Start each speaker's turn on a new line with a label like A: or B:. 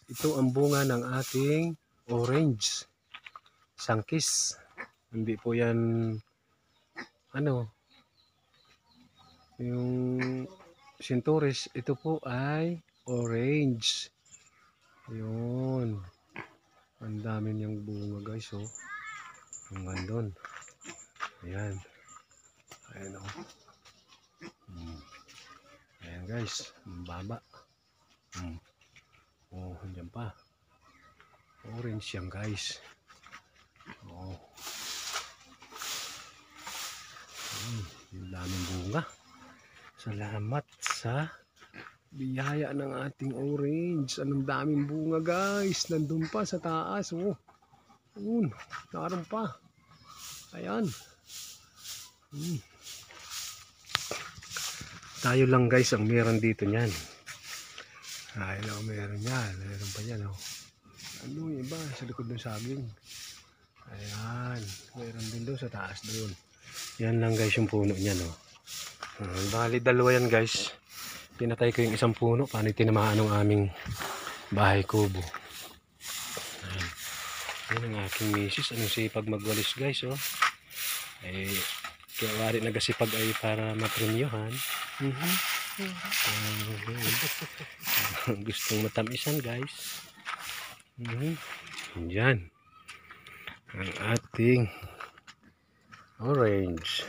A: ito ang bunga ng ating orange sangkis. Hindi po yan ano yung sinturis, ito po ay orange. Yun, ang dami niyang bunga guys, oh. Hanggang doon. Ayan. Ayan, oh. Ayan guys, ang baba. Oh, andyan pa. Orange yan guys. Oh. Yung daming bunga. Salamat sa biyaya ng ating orange. Anong daming bunga guys. Nandun pa sa taas. Oh. Naroon pa. Ayan. Tayo lang guys ang meron dito niyan. Ayun, meron yan. Meron pa yan. Oh. Ano yung iba? Sa likod ng saging. Ayan. Meron din doon sa taas doon. Yan lang guys yung puno niyan. Oh. Bali dalawa yan guys. Pinatay ko yung isang puno. Paano tinamaan ng aming bahay kubo. Ayan. Yan ang aking misis. Anong sipag magwalis guys. Oh. Eh, kaya wari nagasipag ay para mapremyohan. Gustong matamisan guys. Yan ang ating orange.